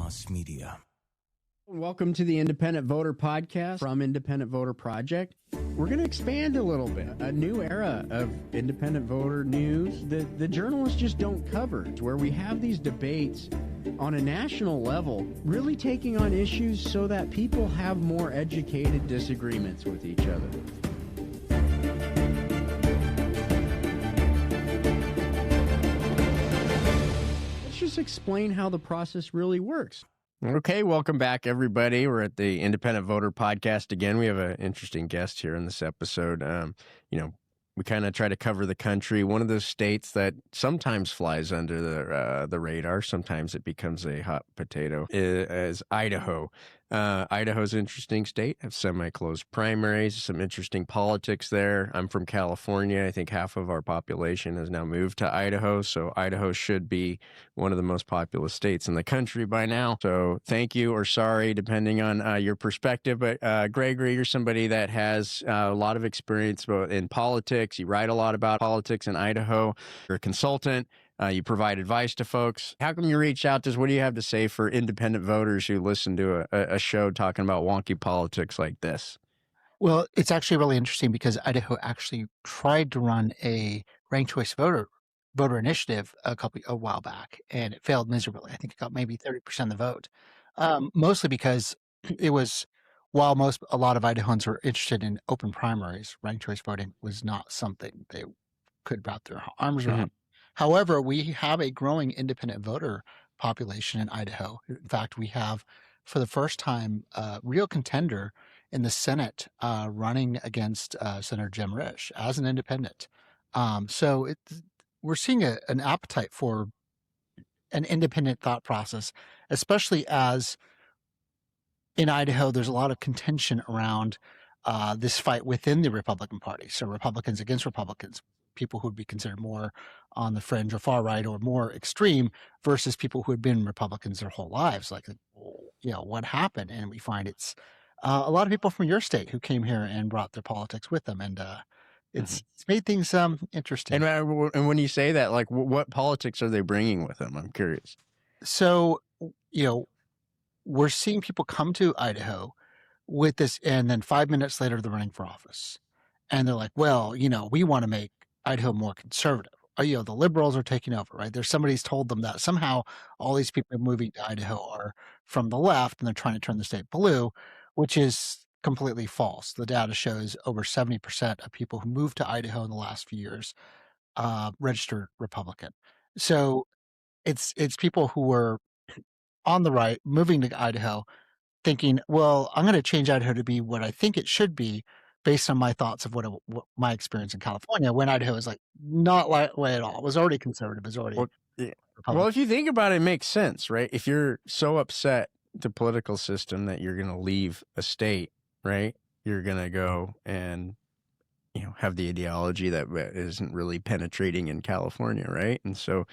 mass media. Welcome to the Independent Voter Podcast from Independent Voter Project. We're going to expand a little bit. A new era of independent voter news that the journalists just don't cover, where we have these debates on a national level, really taking on issues so that people have more educated disagreements with each other. Let's just explain how the process really works. Okay, welcome back, everybody. We're at the Independent Voter Podcast again. We have an interesting guest here in this episode. We kind of try to cover the country. One of those states that sometimes flies under the radar, sometimes it becomes a hot potato, is Idaho. Idaho's an interesting state, have semi-closed primaries, some interesting politics there. I'm from California. I think half of our population has now moved to Idaho, so Idaho should be one of the most populous states in the country by now. So thank you or sorry, depending on your perspective. But Gregory, you're somebody that has a lot of experience in politics. You write a lot about politics in Idaho. You're a consultant. You provide advice to folks. How come you reach out to us? What do you have to say for independent voters who listen to a show talking about wonky politics like this? Well, it's actually really interesting because Idaho actually tried to run a ranked choice voter initiative a while back, and it failed miserably. I think it got maybe 30% of the vote, mostly because it was, while a lot of Idahoans were interested in open primaries, ranked choice voting was not something they could wrap their arms around. However, we have a growing independent voter population in Idaho. In fact, we have, for the first time, a real contender in the Senate running against Senator Jim Risch as an independent. So we're seeing an appetite for an independent thought process, especially as in Idaho, there's a lot of contention around this fight within the Republican Party. So Republicans against Republicans, people who would be considered more on the fringe or far right or more extreme versus people who had been Republicans their whole lives. Like, what happened? And we find it's a lot of people from your state who came here and brought their politics with them. And it's made things interesting. And when you say that, like, what politics are they bringing with them? I'm curious. So, we're seeing people come to Idaho with this, and then 5 minutes later, they're running for office. And they're like, well, we want to make Idaho more conservative. Or, the liberals are taking over, right? Somebody's told them that somehow all these people moving to Idaho are from the left and they're trying to turn the state blue, which is completely false. The data shows over 70% of people who moved to Idaho in the last few years registered Republican. So it's people who were on the right moving to Idaho thinking, well, I'm going to change Idaho to be what I think it should be based on my thoughts of what my experience in California, when Idaho is like not that way at all. It was already conservative. It was already Republican. Well, if you think about it, it makes sense, right? If you're so upset the political system that you're going to leave a state, right? You're going to go and have the ideology that isn't really penetrating in California, right? And so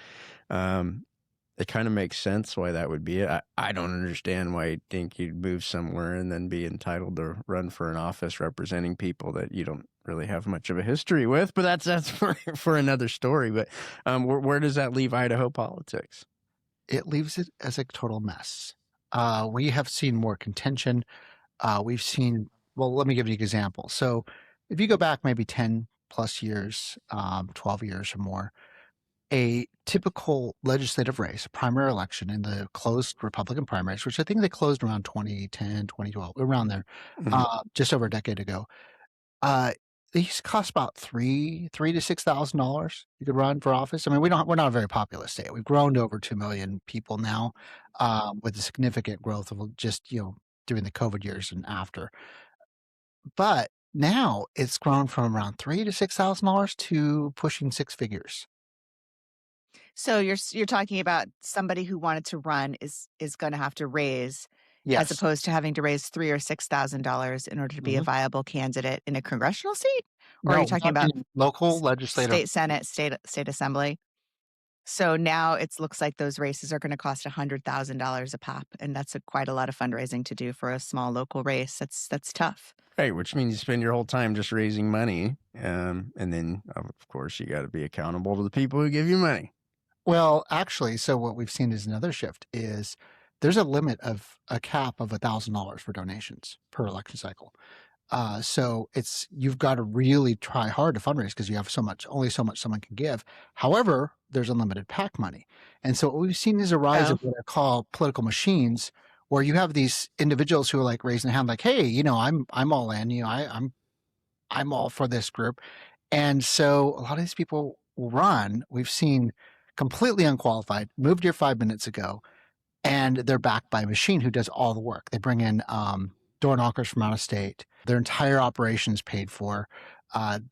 it kind of makes sense why that would be it. I don't understand why you'd think you'd move somewhere and then be entitled to run for an office representing people that you don't really have much of a history with, but that's for another story. But where does that leave Idaho politics? It leaves it as a total mess. We have seen more contention. We've seen, well, let me give you an example. So if you go back maybe 10 plus years, 12 years or more, a typical legislative race, a primary election in the closed Republican primaries, which I think they closed around 2010, 2012, around there, just over a decade ago. These cost about $3,000 to $6,000. You could run for office. I mean, we're not a very populous state. We've grown to over 2 million people now, with a significant growth of just during the COVID years and after. But now it's grown from around $3,000 to $6,000 to pushing six figures. So you're talking about somebody who wanted to run is going to have to raise, Yes. as opposed to having to raise $3,000 or $6,000 in order to be a viable candidate in a congressional seat, or are you talking about local legislative, state senate, state assembly? So now it looks like those races are going to cost $100,000 a pop, and that's quite a lot of fundraising to do for a small local race. That's tough. Right, which means you spend your whole time just raising money, and then of course you got to be accountable to the people who give you money. Well, actually, so what we've seen is another shift is there's a limit of a cap of $1,000 for donations per election cycle. So you've got to really try hard to fundraise because you have only so much someone can give. However, there's unlimited PAC money. And so what we've seen is a rise of what I call political machines, where you have these individuals who are like raising a hand, like, hey, I'm all in, I'm all for this group. And so a lot of these people run, we've seen completely unqualified, moved here 5 minutes ago, and they're backed by a machine who does all the work. They bring in door knockers from out of state. Their entire operation is paid for.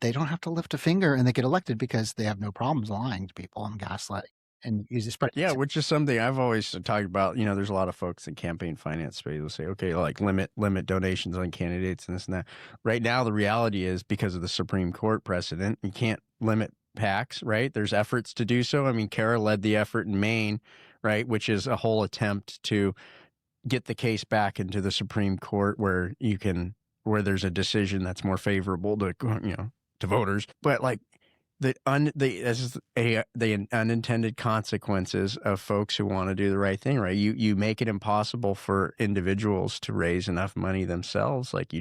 They don't have to lift a finger, and they get elected because they have no problems lying to people and gaslighting and use this. Yeah, which is something I've always talked about. There's a lot of folks in campaign finance space will say, okay, like limit donations on candidates and this and that. Right now, the reality is because of the Supreme Court precedent, you can't limit PACs, right? There's efforts to do so. I mean, Kara led the effort in Maine, right, which is a whole attempt to get the case back into the Supreme Court where there's a decision that's more favorable to voters. But like the unintended consequences of folks who want to do the right thing, right? You make it impossible for individuals to raise enough money themselves. Like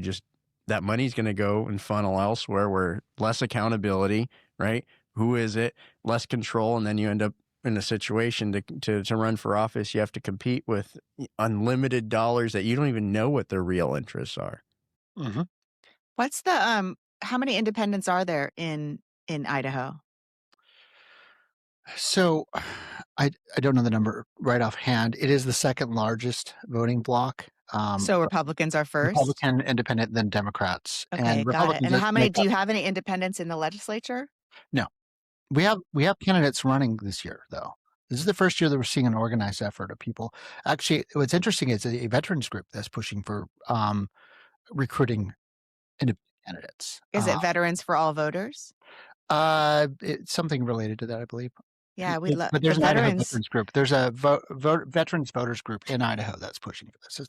that money's going to go and funnel elsewhere where less accountability, right? Who is it? Less control, and then you end up in a situation to run for office. You have to compete with unlimited dollars that you don't even know what their real interests are. Mm-hmm. What's the how many independents are there in Idaho? So I don't know the number right offhand. It is the second largest voting bloc. So Republicans are first? Republican, Independent, then Democrats. Okay, and got it. And how many? do you have any independents in the legislature? No. We have candidates running this year, though. This is the first year that we're seeing an organized effort of people. Actually, what's interesting is a veterans group that's pushing for recruiting independent candidates. Is it Veterans for All Voters? It's something related to that, I believe. Yeah, we love. But there's an Idaho veterans group. There's a veterans voters group in Idaho that's pushing for this.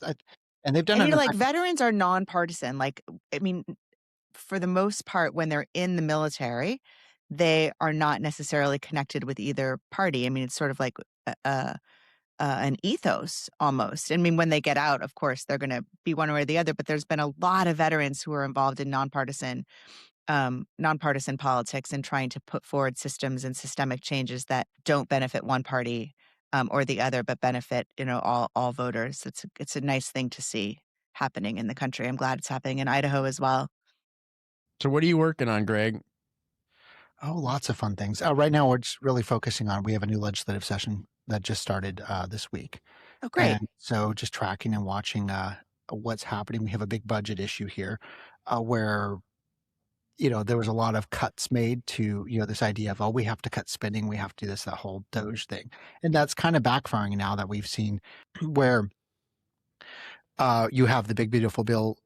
And they've done it. Like veterans are nonpartisan. Like, I mean, for the most part, when they're in the military, they are not necessarily connected with either party. I mean, it's sort of like an ethos almost. I mean, when they get out, of course, they're going to be one way or the other. But there's been a lot of veterans who are involved in nonpartisan politics and trying to put forward systems and systemic changes that don't benefit one party or the other, but benefit all voters. It's a nice thing to see happening in the country. I'm glad it's happening in Idaho as well. So what are you working on, Greg? Oh, lots of fun things. Right now, we're just really focusing on, we have a new legislative session that just started this week. Oh, great. And so just tracking and watching what's happening. We have a big budget issue here where, there was a lot of cuts made to, this idea of, we have to cut spending. We have to do that whole DOGE thing. And that's kind of backfiring now that we've seen where you have the big beautiful bill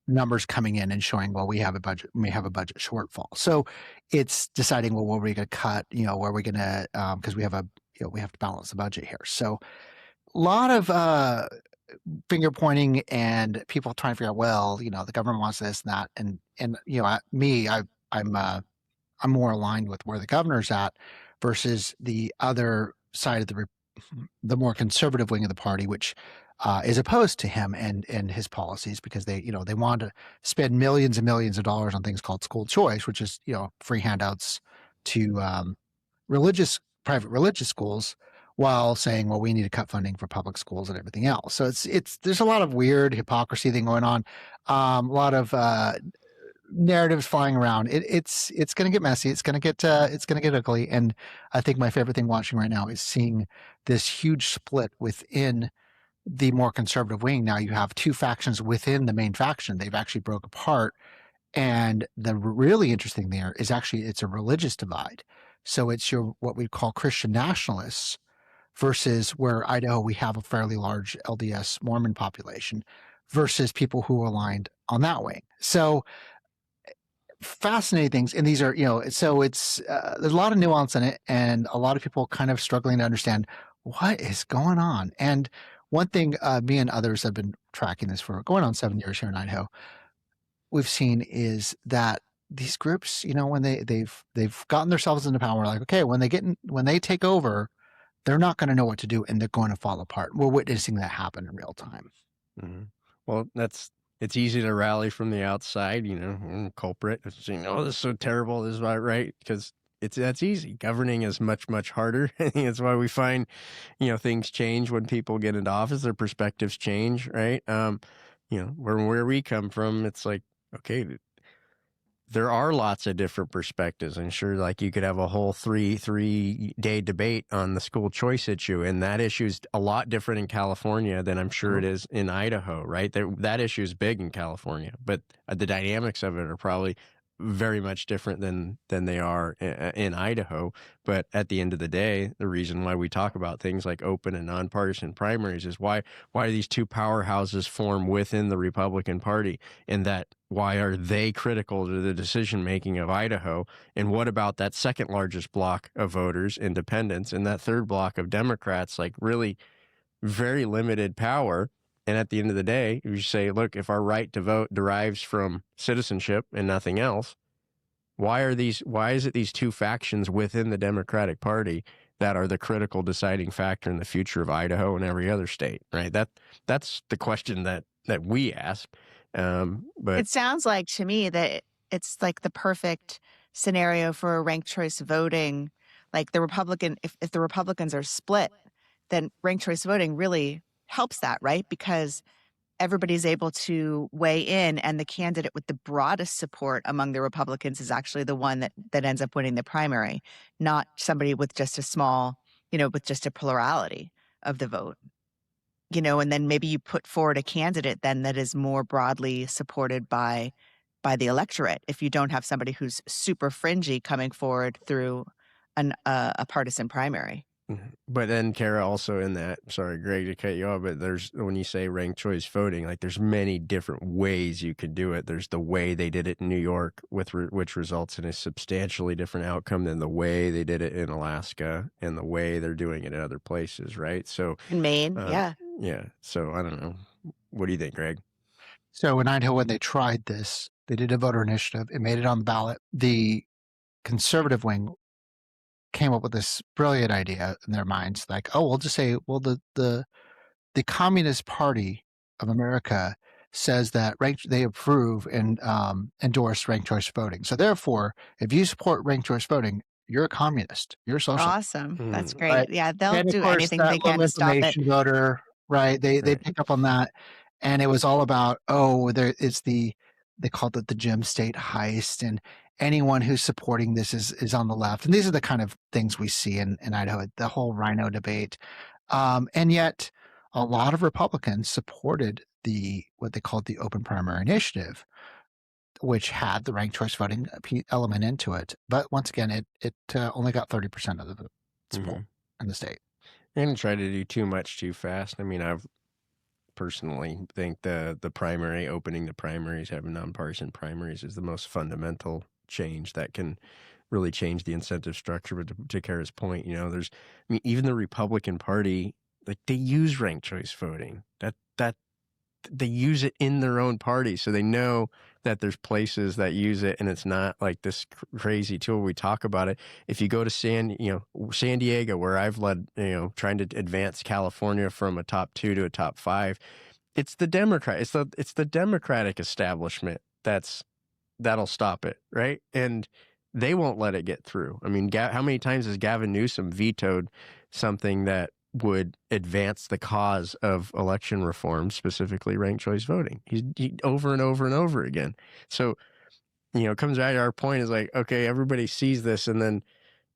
numbers coming in and showing, we have a budget shortfall. So it's deciding, what are we going to cut? Where are we going to, because we have to balance the budget here. So a lot of finger pointing and people trying to figure out, the government wants this and that, and I'm more aligned with where the governor's at versus the other side of the more conservative wing of the party, which is opposed to him and his policies, because they want to spend millions and millions of dollars on things called school choice, which is, free handouts to private religious schools, while saying, we need to cut funding for public schools and everything else. So there's a lot of weird hypocrisy thing going on, a lot of narratives flying around. It's going to get messy. It's going to get ugly. And I think my favorite thing watching right now is seeing this huge split within the more conservative wing. Now you have two factions within the main faction. They've actually broke apart. And the really interesting there is actually it's a religious divide. So it's what we call Christian nationalists versus where Idaho, we have a fairly large LDS Mormon population versus people who are aligned on that wing. So fascinating things. And these are, so it's, there's a lot of nuance in it, and a lot of people kind of struggling to understand what is going on. And one thing, me and others have been tracking this for going on 7 years here in Idaho, we've seen is that these groups, when they've gotten themselves into power, like, okay, when they take over, they're not going to know what to do and they're going to fall apart. We're witnessing that happen in real time. Mm-hmm. Well, it's easy to rally from the outside, culprit, saying, "Oh, this is so terrible. This is not right," because that's easy. Governing is much, much harder. I think that's why we find, things change when people get into office. Their perspectives change, right? Where we come from, it's like, okay, there are lots of different perspectives. I'm sure, like, you could have a whole three-day debate on the school choice issue, and that issue is a lot different in California than I'm sure it is in Idaho, right? That issue is big in California, but the dynamics of it are probably very much different than they are in Idaho. But at the end of the day, the reason why we talk about things like open and nonpartisan primaries is why do these two powerhouses form within the Republican Party, and that why are they critical to the decision making of Idaho? And what about that second largest block of voters, independents, and that third block of Democrats, like really very limited power? And at the end of the day, you say, look, if our right to vote derives from citizenship and nothing else, why is it these two factions within the Democratic Party that are the critical deciding factor in the future of Idaho and every other state, right? That's the question that we ask. But it sounds like to me that it's like the perfect scenario for ranked choice voting. Like the Republican, if the Republicans are split, then ranked choice voting really helps that, right? Because everybody's able to weigh in, and the candidate with the broadest support among the Republicans is actually the one that ends up winning the primary, not somebody with just a small, with just a plurality of the vote. And then maybe you put forward a candidate then that is more broadly supported by the electorate if you don't have somebody who's super fringy coming forward through a partisan primary. But then, Kara, also in that, sorry, Greg, to cut you off, but when you say ranked choice voting, like there's many different ways you could do it. There's the way they did it in New York, which results in a substantially different outcome than the way they did it in Alaska and the way they're doing it in other places, right? So in Maine, yeah. Yeah. So I don't know. What do you think, Greg? So in Idaho, when they tried this, they did a voter initiative. It made it on the ballot. The conservative wing came up with this brilliant idea in their minds, like, oh, we'll just say, well, the Communist Party of America says that they approve and endorse ranked choice voting. So therefore, if you support ranked choice voting, you're a communist. You're a socialist. Awesome. That's great. Right? Yeah, they'll And of do course, anything that they can little to stop it. information voter, right? They pick up on that, and it was all about, they called it the Gem State heist, and anyone who's supporting this is on the left. And these are the kind of things we see in Idaho, the whole rhino debate. And yet a lot of Republicans supported what they called the open primary initiative, which had the ranked choice voting element into it. But once again, it only got 30% of the support in the state. They didn't try to do too much too fast. I mean, I've personally think the primary, opening the primaries, having nonpartisan primaries is the most fundamental change that can really change the incentive structure. But to Kara's point, even the Republican Party, like, they use ranked choice voting. That they use it in their own party, so they know that there's places that use it, and it's not like this crazy tool. We talk about it. If you go to San Diego, where I've led, trying to advance California from a top 2 to a top 5, it's the Democrat. It's the Democratic establishment that'll stop it, right? And they won't let it get through. I mean, how many times has Gavin Newsom vetoed something that would advance the cause of election reform, specifically ranked choice voting? He over and over and over again. So, it comes back to our point is like, okay, everybody sees this, and then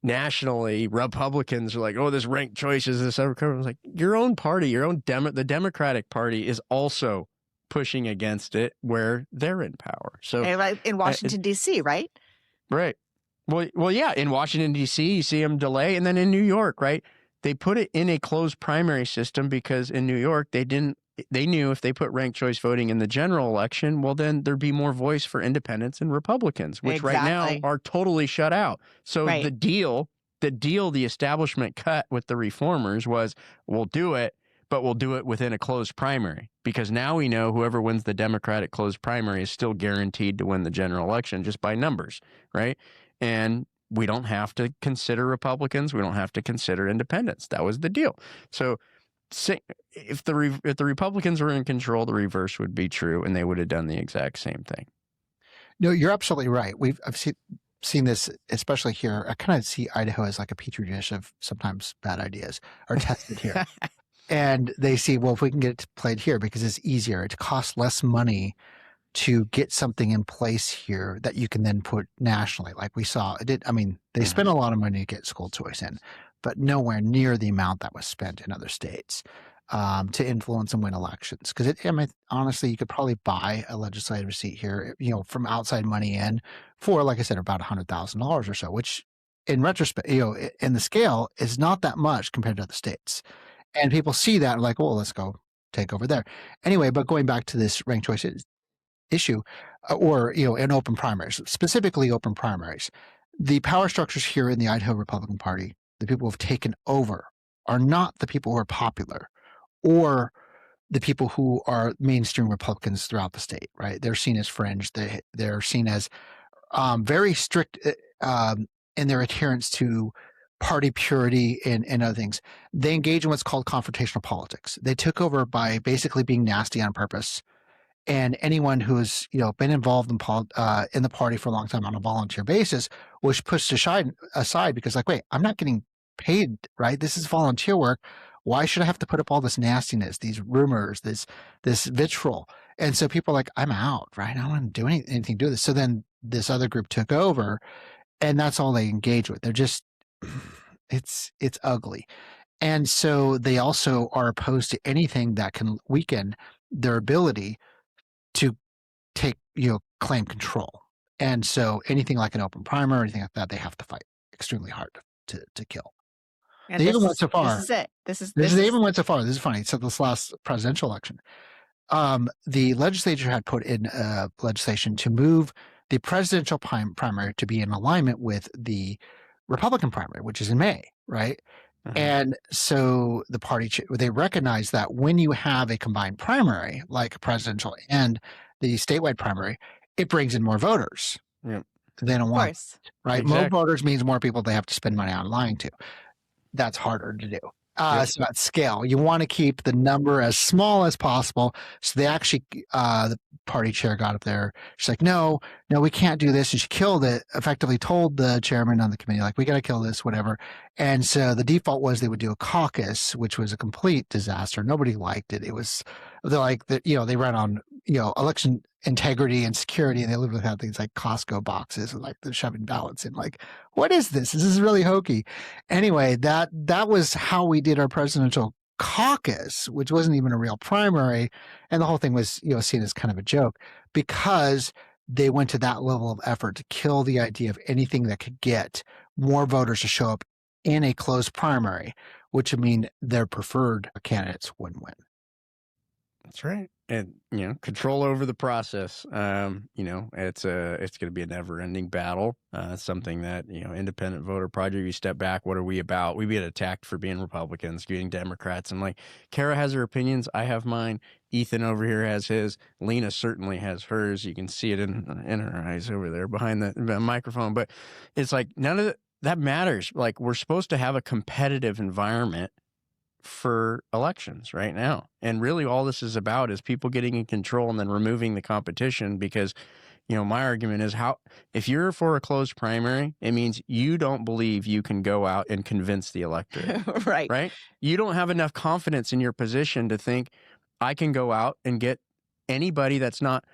nationally, Republicans are like, oh, this ranked choice is this. Everyone's like, your own party, the Democratic Party is also pushing against it where they're in power. So in Washington, D.C., right? Right. Well, yeah, in Washington, D.C., you see them delay, and then in New York, right? They put it in a closed primary system because in New York, they knew if they put ranked choice voting in the general election, well, then there'd be more voice for independents and Republicans, which right now are totally shut out. So the deal the establishment cut with the reformers was, we'll do it, but we'll do it within a closed primary, because now we know whoever wins the Democratic closed primary is still guaranteed to win the general election just by numbers, right? And we don't have to consider Republicans. We don't have to consider independents. That was the deal. So if the Republicans were in control, the reverse would be true, and they would have done the exact same thing. No, you're absolutely right. I've seen this, especially here. I kind of see Idaho as like a petri dish of sometimes bad ideas are tested here. And they see, well, if we can get it played here because it's easier, it costs less money to get something in place here that you can then put nationally. Like we saw, they spent a lot of money to get school choice in, but nowhere near the amount that was spent in other states to influence and win elections. Because honestly, you could probably buy a legislative seat here, from outside money in for, like I said, about $100,000 or so, which in retrospect, in the scale is not that much compared to other states. And people see that and like, well, let's go take over there. Anyway, but going back to this ranked choice issue, or in open primaries, specifically open primaries, the power structures here in the Idaho Republican Party, the people who have taken over, are not the people who are popular or the people who are mainstream Republicans throughout the state. Right? They're seen as fringe. They're seen as very strict in their adherence to party purity and other things. They engage in what's called confrontational politics. They took over by basically being nasty on purpose. And anyone who's been involved in the party for a long time on a volunteer basis was pushed aside because, like, wait, I'm not getting paid, right? This is volunteer work. Why should I have to put up all this nastiness, these rumors, this vitriol? And so people are like, I'm out, right? I don't want to do anything to do with this. So then this other group took over, and that's all they engage with. They're just, it's ugly. And so they also are opposed to anything that can weaken their ability to claim control. And so anything like an open primary or anything like that, they have to fight extremely hard to kill. And they even went so far. This is it. They even went so far. This is funny. So this last presidential election, the legislature had put in legislation to move the presidential primary to be in alignment with the Republican primary, which is in May, right? Uh-huh. And so the party, they recognize that when you have a combined primary, like a presidential and the statewide primary, it brings in more voters. Yep. They don't want, right? Exactly. More voters means more people they have to spend money on lying to. That's harder to do. So at scale, you want to keep the number as small as possible. So they actually, the party chair got up there. She's like, no, we can't do this. And she killed it, effectively told the chairman on the committee, like, we got to kill this, whatever. And so the default was they would do a caucus, which was a complete disaster. Nobody liked it. They ran on, election integrity and security, and they literally had things like Costco boxes and like the shoving ballots in. Like, what is this? This is really hokey. Anyway, that was how we did our presidential caucus, which wasn't even a real primary, and the whole thing was seen as kind of a joke because they went to that level of effort to kill the idea of anything that could get more voters to show up in a closed primary, which would mean their preferred candidates wouldn't win. That's right. And, control over the process. It's going to be a never ending battle. Something that, independent voter project, you step back, what are we about? We get attacked for being Republicans, being Democrats. And like, Kara has her opinions. I have mine. Ethan over here has his. Lena certainly has hers. You can see it in her eyes over there behind the microphone. But it's like, none of that matters. Like, we're supposed to have a competitive environment for elections right now. And really all this is about is people getting in control and then removing the competition because, my argument is if you're for a closed primary, it means you don't believe you can go out and convince the electorate. Right? You don't have enough confidence in your position to think I can go out and get anybody that's not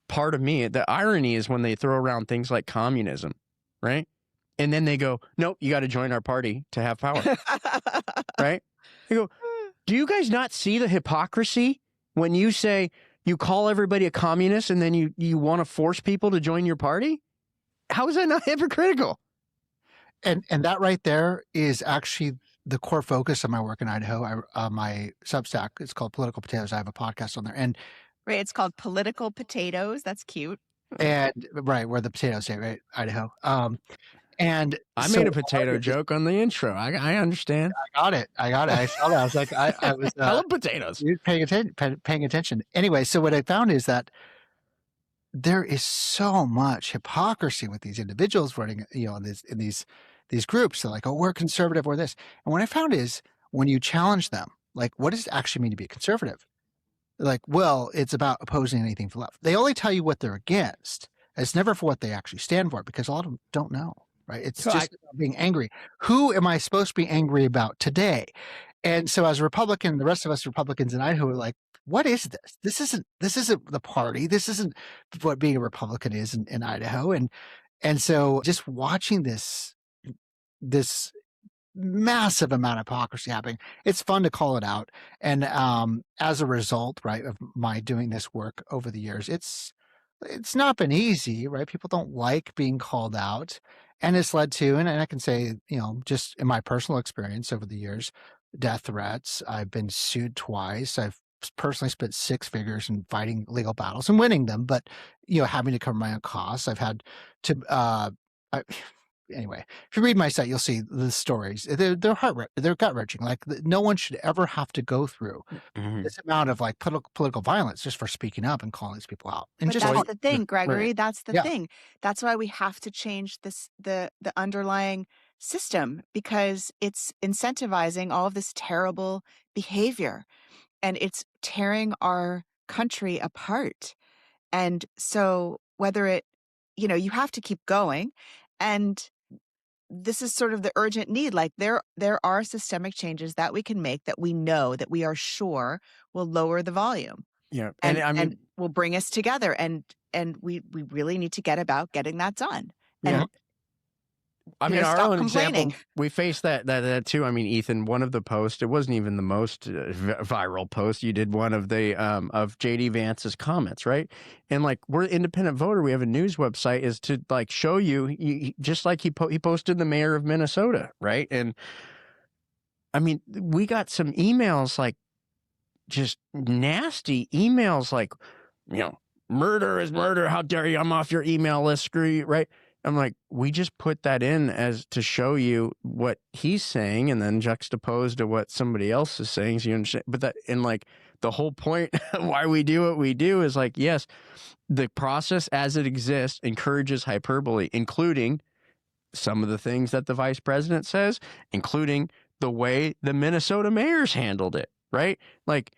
part of me. The irony is when they throw around things like communism, right? And then they go, nope, you got to join our party to have power. Right? They go, do you guys not see the hypocrisy when you say you call everybody a communist and then you want to force people to join your party? How is that not hypocritical? And that right there is actually the core focus of my work in Idaho. My Substack, it's called Political Potatoes. I have a podcast on there. And right, it's called Political Potatoes. That's cute. And right, where the potatoes say, right, Idaho. And I made a potato joke on the intro. I understand. I got it. I saw that. I was like, I was. I love potatoes. Paying attention. Anyway, so what I found is that there is so much hypocrisy with these individuals running, in these groups. They're like, oh, we're conservative or this. And what I found is when you challenge them, like, what does it actually mean to be a conservative? They're like, well, it's about opposing anything for left. They only tell you what they're against. It's never for what they actually stand for, because a lot of them don't know, right? It's So just about being angry. Who am I supposed to be angry about today? And so as a Republican, the rest of us Republicans in Idaho are like, what is this? This isn't the party. This isn't what being a Republican is in Idaho. And so just watching this massive amount of hypocrisy happening, it's fun to call it out. And as a result, right, of my doing this work over the years, it's not been easy, right? People don't like being called out. And it's led to, and I can say, just in my personal experience over the years, death threats. I've been sued twice. I've personally spent 6 figures in fighting legal battles and winning them, but having to cover my own costs. I've had to anyway, if you read my site, you'll see the stories. They're they're gut wrenching. Like, no one should ever have to go through this amount of like political violence just for speaking up and calling these people out. And But just that's the thing, Gregory. right. That's the Yeah. thing. That's why we have to change the underlying system, because it's incentivizing all of this terrible behavior, and it's tearing our country apart. And so whether you have to keep going, and this is sort of the urgent need. Like, there are systemic changes that we can make, that we know, that we are sure will lower the volume. Yeah. And I mean, and will bring us together, and we really need to get about getting that done. yeah. And I mean, our stop own complaining. example, we faced that too. I mean, Ethan, one of the posts, it wasn't even the most viral post. You did one of the of JD Vance's comments, right? And like, we're an independent voter. We have a news website, is to like show you, just like he posted the mayor of Minnesota, right? And I mean, we got some emails, like just nasty emails, like, murder is murder. How dare you? I'm off your email list. Screw you, right? I'm like, we just put that in as to show you what he's saying, and then juxtaposed to what somebody else is saying. So you understand. But that, and like, the whole point why we do what we do is like, yes, the process as it exists encourages hyperbole, including some of the things that the vice president says, including the way the Minnesota mayors handled it, right? Like,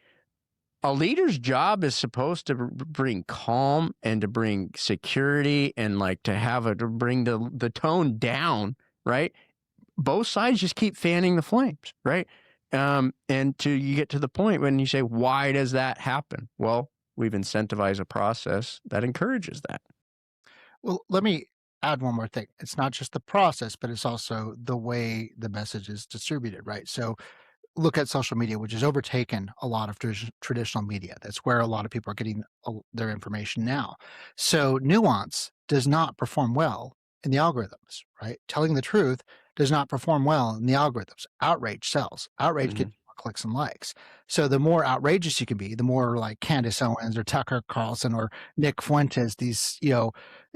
a leader's job is supposed to bring calm and to bring security and like to bring the tone down, right? Both sides just keep fanning the flames, right? And you get to the point when you say, why does that happen? Well, we've incentivized a process that encourages that. Well, let me add one more thing. It's not just the process, but it's also the way the message is distributed, right? So look at social media, which has overtaken a lot of traditional media. That's where a lot of people are getting their information now. So nuance does not perform well in the algorithms, right? Telling the truth does not perform well in the algorithms. Outrage sells. Outrage gets more clicks and likes. So the more outrageous you can be, the more like Candace Owens or Tucker Carlson or Nick Fuentes, these,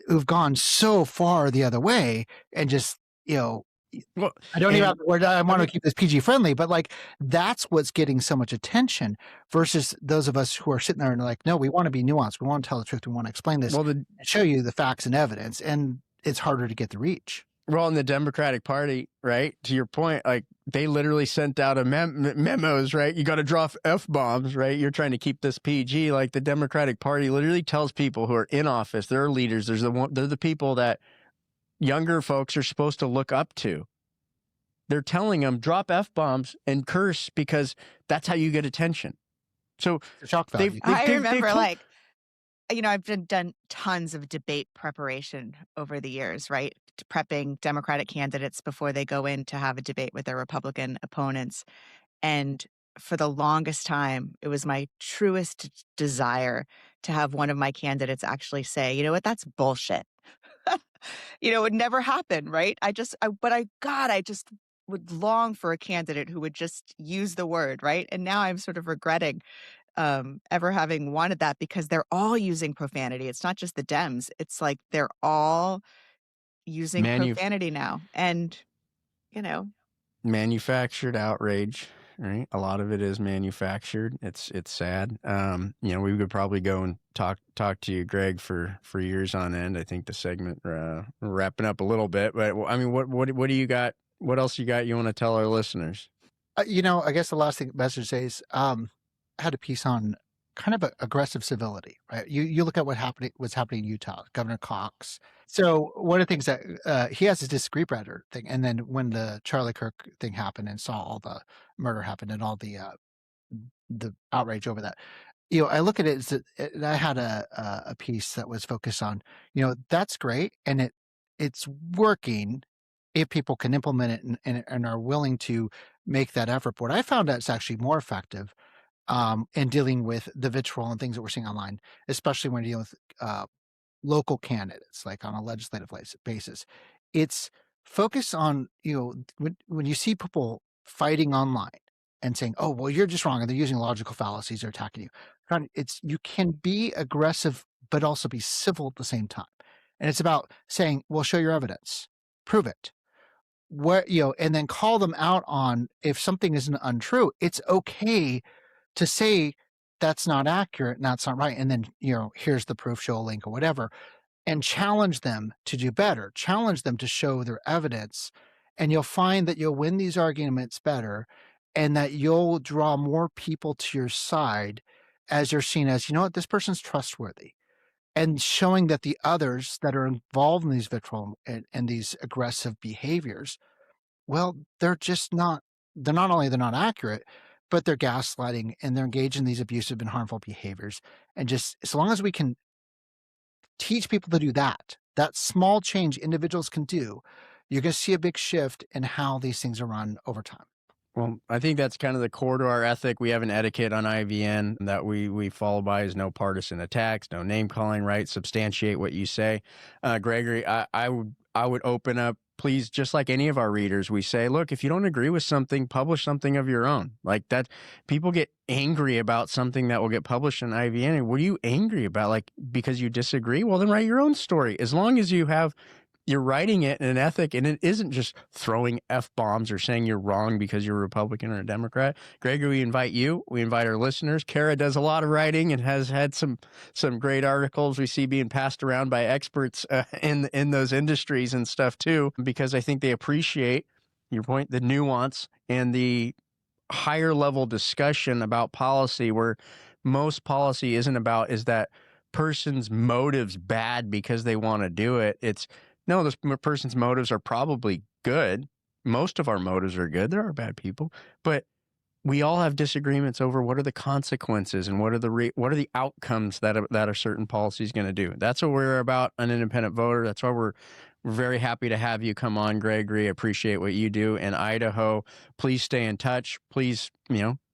who've gone so far the other way and just, Well, I don't even have the word. I want to keep this PG friendly, but like, that's what's getting so much attention versus those of us who are sitting there and like, no, we want to be nuanced. We want to tell the truth. We want to explain this and show you the facts and evidence. And it's harder to get the reach. Well, in the Democratic Party, right, to your point, like, they literally sent out memos, right? You got to drop F-bombs, right? You're trying to keep this PG. Like, the Democratic Party literally tells people who are in office, they're leaders. They're the people that younger folks are supposed to look up to. They're telling them, drop F-bombs and curse, because that's how you get attention. So shock value. I remember, I've done tons of debate preparation over the years, right? Prepping Democratic candidates before they go in to have a debate with their Republican opponents. And for the longest time, it was my truest desire to have one of my candidates actually say, you know what, that's bullshit. It would never happen, right? I just would long for a candidate who would just use the word, right? And now I'm sort of regretting ever having wanted that, because they're all using profanity. It's not just the Dems. It's like they're all using profanity now. And, manufactured outrage. right? A lot of it is manufactured. It's sad. We could probably go and talk to you, Greg, for years on end. I think the segment wrapping up a little bit, but I mean, what do you got? What else you got you want to tell our listeners? I guess the last thing message says, I had a piece on kind of aggressive civility, right? You look at what's happening in Utah, Governor Cox. So one of the things that he has his disagree writer thing, and then when the Charlie Kirk thing happened and saw all the murder happen and all the outrage over that, I look at it and I had a piece that was focused on, that's great, and it's working if people can implement it and are willing to make that effort. But what I found that's actually more effective in dealing with the vitriol and things that we're seeing online, especially when dealing with local candidates, like on a legislative basis. It's focus on, when you see people fighting online and saying, oh, well, you're just wrong, and they're using logical fallacies, they're attacking you. You can be aggressive, but also be civil at the same time. And it's about saying, well, show your evidence, prove it. And then call them out on if something isn't untrue. It's okay to say that's not accurate and that's not right. And then, here's the proof, show a link or whatever, and challenge them to do better, challenge them to show their evidence. And you'll find that you'll win these arguments better and that you'll draw more people to your side as you're seen as, this person's trustworthy. And showing that the others that are involved in these vitriol and these aggressive behaviors, well, they're not accurate, but they're gaslighting and they're engaged in these abusive and harmful behaviors. And just as long as we can teach people to do that small change individuals can do, you're going to see a big shift in how these things are run over time. Well, I think that's kind of the core to our ethic. We have an etiquette on IVN that we follow by is no partisan attacks, no name calling, right? Substantiate what you say. Gregory, I would open up, please, just like any of our readers, we say, look, if you don't agree with something, publish something of your own. Like that, people get angry about something that will get published in IVN. What are you angry about? Like, because you disagree? Well, then write your own story. As long as you're writing it in an ethic, and it isn't just throwing F-bombs or saying you're wrong because you're a Republican or a Democrat. Gregory, we invite you. We invite our listeners. Kara does a lot of writing and has had some great articles we see being passed around by experts in those industries and stuff too, because I think they appreciate your point, the nuance and the higher level discussion about policy, where most policy isn't about, is that person's motives bad because they want to do it. It's, no, this person's motives are probably good. Most of our motives are good. There are bad people, but we all have disagreements over what are the consequences and what are the outcomes that a certain policy is going to do. That's what we're about, an independent voter. That's why we're very happy to have you come on, Gregory. Appreciate what you do in Idaho. Please stay in touch. Please,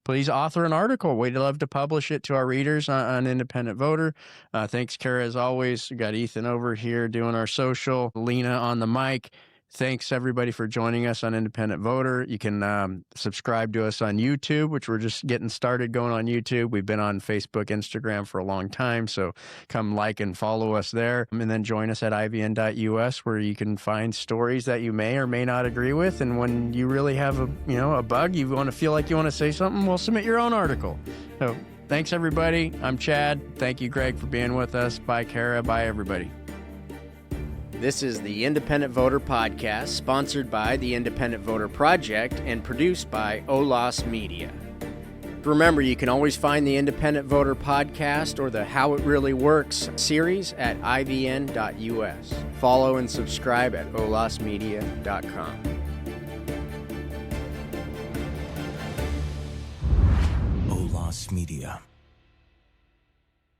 please author an article. We'd love to publish it to our readers on Independent Voter. Thanks, Kara, as always. We got Ethan over here doing our social, Lena on the mic. Thanks, everybody, for joining us on Independent Voter. You can subscribe to us on YouTube, which we're just getting started going on YouTube. We've been on Facebook, Instagram for a long time, so come like and follow us there. And then join us at ivn.us, where you can find stories that you may or may not agree with. And when you really have a bug, you want to feel like you want to say something, well, submit your own article. So thanks, everybody. I'm Chad. Thank you, Greg, for being with us. Bye, Kara. Bye, everybody. This is the Independent Voter Podcast, sponsored by the Independent Voter Project and produced by OLAS Media. Remember, you can always find the Independent Voter Podcast or the How It Really Works series at ivn.us. Follow and subscribe at olasmedia.com. OLAS Media.